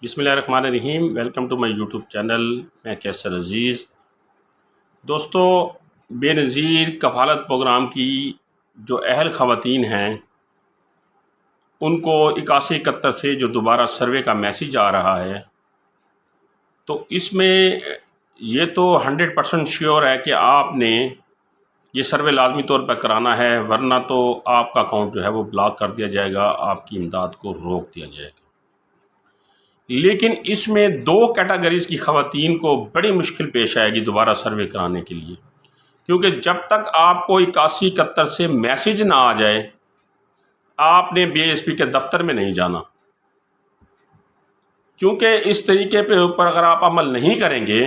بسم اللہ الرحمن الرحیم۔ Welcome to my YouTube channel. میں کیسر عزیز۔ دوستو، بے نظیر کفالت پروگرام کی جو اہل خواتین ہیں ان کو 8171 سے جو دوبارہ سروے کا میسیج آ رہا ہے، تو اس میں یہ تو 100% شیور ہے کہ آپ نے یہ سروے لازمی طور پر کرانا ہے، ورنہ تو آپ کا اکاؤنٹ جو ہے وہ بلاک کر دیا جائے گا، آپ کی امداد کو روک دیا جائے گا۔ لیکن اس میں دو کیٹاگریز کی خواتین کو بڑی مشکل پیش آئے گی دوبارہ سروے کرانے کے لیے، کیونکہ جب تک آپ کو 8171 سے میسیج نہ آ جائے آپ نے بی ایس پی کے دفتر میں نہیں جانا، کیونکہ اس طریقے پہ اوپر اگر آپ عمل نہیں کریں گے،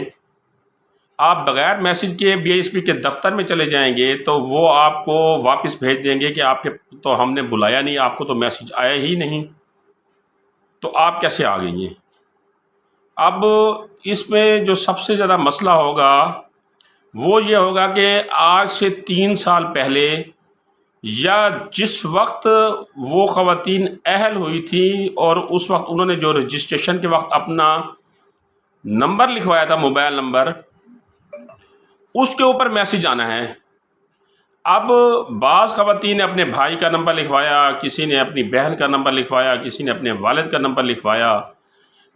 آپ بغیر میسیج کے بی ایس پی کے دفتر میں چلے جائیں گے تو وہ آپ کو واپس بھیج دیں گے کہ آپ کے تو ہم نے بلایا نہیں، آپ کو تو میسیج آیا ہی نہیں، تو آپ کیسے آ گئی ہیں؟ اب اس میں جو سب سے زیادہ مسئلہ ہوگا وہ یہ ہوگا کہ آج سے 3 سال پہلے یا جس وقت وہ خواتین اہل ہوئی تھی اور اس وقت انہوں نے جو رجسٹریشن کے وقت اپنا نمبر لکھوایا تھا، موبائل نمبر، اس کے اوپر میسیج آنا ہے۔ اب بعض خواتین نے اپنے بھائی کا نمبر لکھوایا، کسی نے اپنی بہن کا نمبر لکھوایا، کسی نے اپنے والد کا نمبر لکھوایا،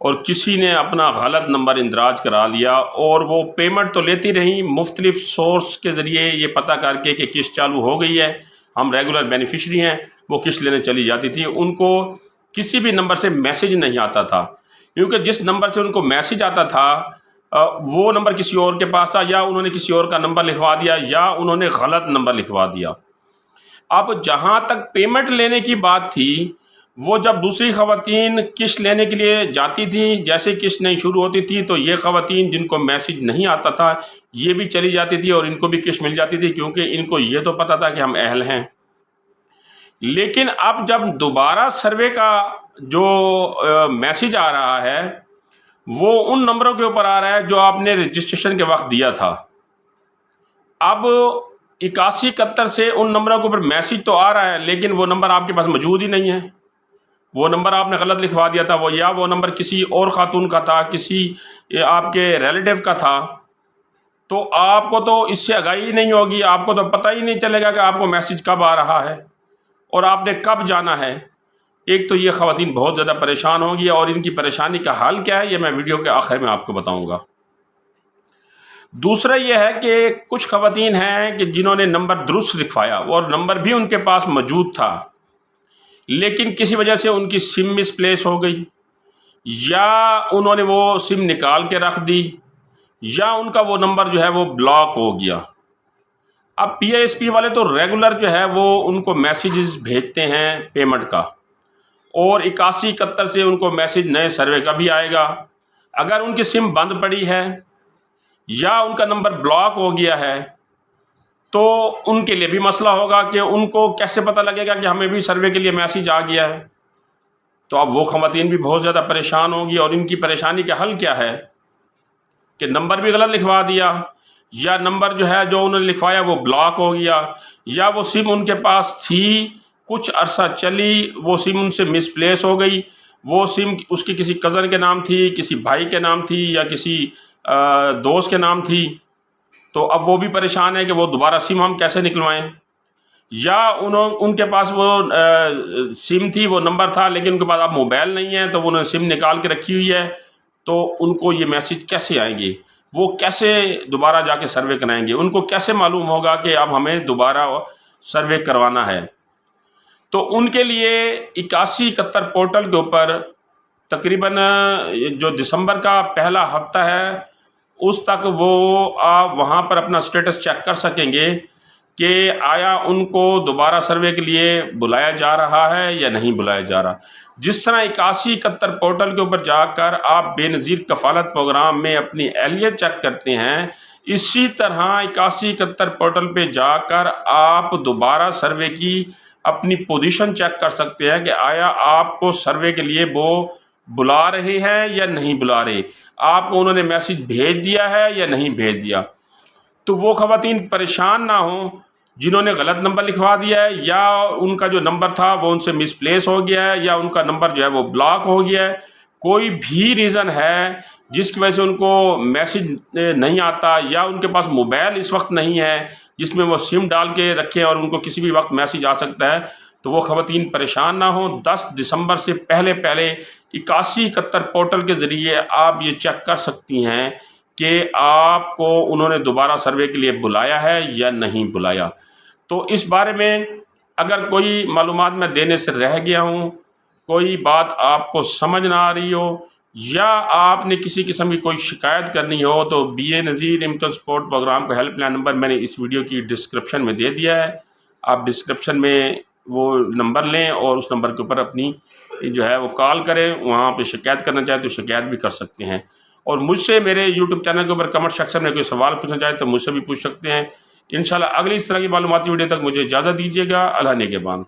اور کسی نے اپنا غلط نمبر اندراج کرا لیا، اور وہ پیمنٹ تو لیتی رہیں مختلف سورس کے ذریعے یہ پتہ کر کے کہ قسط چالو ہو گئی ہے، ہم ریگولر بینیفیشری ہیں، وہ قسط لینے چلی جاتی تھی۔ ان کو کسی بھی نمبر سے میسیج نہیں آتا تھا، کیونکہ جس نمبر سے ان کو میسیج آتا تھا وہ نمبر کسی اور کے پاس تھا، یا انہوں نے کسی اور کا نمبر لکھوا دیا، یا انہوں نے غلط نمبر لکھوا دیا۔ اب جہاں تک پیمنٹ لینے کی بات تھی، وہ جب دوسری خواتین قسط لینے کے لیے جاتی تھیں، جیسے قسط نہیں شروع ہوتی تھی تو یہ خواتین جن کو میسیج نہیں آتا تھا یہ بھی چلی جاتی تھی اور ان کو بھی قسط مل جاتی تھی، کیونکہ ان کو یہ تو پتہ تھا کہ ہم اہل ہیں۔ لیکن اب جب دوبارہ سروے کا جو میسیج آ رہا ہے وہ ان نمبروں کے اوپر آ رہا ہے جو آپ نے رجسٹریشن کے وقت دیا تھا۔ اب 8171 سے ان نمبروں کے اوپر میسیج تو آ رہا ہے، لیکن وہ نمبر آپ کے پاس موجود ہی نہیں ہے، وہ نمبر آپ نے غلط لکھوا دیا تھا، یا وہ نمبر کسی اور خاتون کا تھا، کسی آپ کے ریلیٹیو کا تھا، تو آپ کو تو اس سے آگاہی ہی نہیں ہوگی، آپ کو تو پتہ ہی نہیں چلے گا کہ آپ کو میسیج کب آ رہا ہے اور آپ نے کب جانا ہے۔ ایک تو یہ خواتین بہت زیادہ پریشان ہوں گی، اور ان کی پریشانی کا حل کیا ہے یہ میں ویڈیو کے آخر میں آپ کو بتاؤں گا۔ دوسرا یہ ہے کہ کچھ خواتین ہیں کہ جنہوں نے نمبر درست لکھوایا اور نمبر بھی ان کے پاس موجود تھا، لیکن کسی وجہ سے ان کی سم مس پلیس ہو گئی، یا انہوں نے وہ سم نکال کے رکھ دی، یا ان کا وہ نمبر جو ہے وہ بلاک ہو گیا۔ اب پی ایس پی والے تو ریگولر جو ہے وہ ان کو میسیجز بھیجتے ہیں پیمنٹ کا، اور 8171 سے ان کو میسیج نئے سروے کا بھی آئے گا۔ اگر ان کی سم بند پڑی ہے یا ان کا نمبر بلاک ہو گیا ہے تو ان کے لیے بھی مسئلہ ہوگا کہ ان کو کیسے پتہ لگے گا کہ ہمیں بھی سروے کے لیے میسیج آ گیا ہے۔ تو اب وہ خواتین بھی بہت زیادہ پریشان ہوں گی، اور ان کی پریشانی کا حل کیا ہے کہ نمبر بھی غلط لکھوا دیا، یا نمبر جو ہے جو انہوں نے لکھوایا وہ بلاک ہو گیا، یا وہ سم ان کے پاس تھی، کچھ عرصہ چلی، وہ سم ان سے مس پلیس ہو گئی، وہ سم اس کی کسی کزن کے نام تھی، کسی بھائی کے نام تھی، یا کسی دوست کے نام تھی، تو اب وہ بھی پریشان ہے کہ وہ دوبارہ سم ہم کیسے نکلوائیں، یا ان کے پاس وہ سم تھی، وہ نمبر تھا، لیکن ان کے پاس اب موبائل نہیں ہے تو انہوں نے سم نکال کے رکھی ہوئی ہے، تو ان کو یہ میسیج کیسے آئیں گے، وہ کیسے دوبارہ جا کے سروے کرائیں گے، ان کو کیسے معلوم ہوگا کہ اب ہمیں دوبارہ سروے کروانا ہے۔ تو ان کے لیے 8171 پورٹل کے اوپر تقریباً جو دسمبر کا پہلا ہفتہ ہے اس تک وہ آپ وہاں پر اپنا سٹیٹس چیک کر سکیں گے کہ آیا ان کو دوبارہ سروے کے لیے بلایا جا رہا ہے یا نہیں بلایا جا رہا۔ جس طرح 8171 پورٹل کے اوپر جا کر آپ بے نظیر کفالت پروگرام میں اپنی اہلیت چیک کرتے ہیں، اسی طرح 8171 پورٹل پہ جا کر آپ دوبارہ سروے کی اپنی پوزیشن چیک کر سکتے ہیں کہ آیا آپ کو سروے کے لیے وہ بلا رہے ہیں یا نہیں بلا رہے، آپ کو انہوں نے میسیج بھیج دیا ہے یا نہیں بھیج دیا۔ تو وہ خواتین پریشان نہ ہوں جنہوں نے غلط نمبر لکھوا دیا ہے، یا ان کا جو نمبر تھا وہ ان سے مس پلیس ہو گیا ہے، یا ان کا نمبر جو ہے وہ بلاک ہو گیا ہے، کوئی بھی ریزن ہے جس کی وجہ سے ان کو میسیج نہیں آتا، یا ان کے پاس موبائل اس وقت نہیں ہے جس میں وہ سم ڈال کے رکھیں اور ان کو کسی بھی وقت میسیج آ سکتا ہے، تو وہ خواتین پریشان نہ ہوں۔ 10 دسمبر سے پہلے 8171 پورٹل کے ذریعے آپ یہ چیک کر سکتی ہیں کہ آپ کو انہوں نے دوبارہ سروے کے لیے بلایا ہے یا نہیں بلایا۔ تو اس بارے میں اگر کوئی معلومات میں دینے سے رہ گیا ہوں، کوئی بات آپ کو سمجھ نہ آ رہی ہو، یا آپ نے کسی قسم کی کوئی شکایت کرنی ہو، تو Benazir income support programme کا ہیلپ لائن نمبر میں نے اس ویڈیو کی ڈسکرپشن میں دے دیا ہے۔ آپ ڈسکرپشن میں وہ نمبر لیں اور اس نمبر کے اوپر اپنی جو ہے وہ کال کریں، وہاں پہ شکایت کرنا چاہے تو شکایت بھی کر سکتے ہیں، اور مجھ سے میرے یوٹیوب چینل کے اوپر کمنٹ سیکشن میں کوئی سوال پوچھنا چاہے تو مجھ سے بھی پوچھ سکتے ہیں۔ انشاءاللہ اگلی اس طرح کی معلوماتی ویڈیو تک مجھے اجازت دیجیے گا۔ اللہ نگہبان۔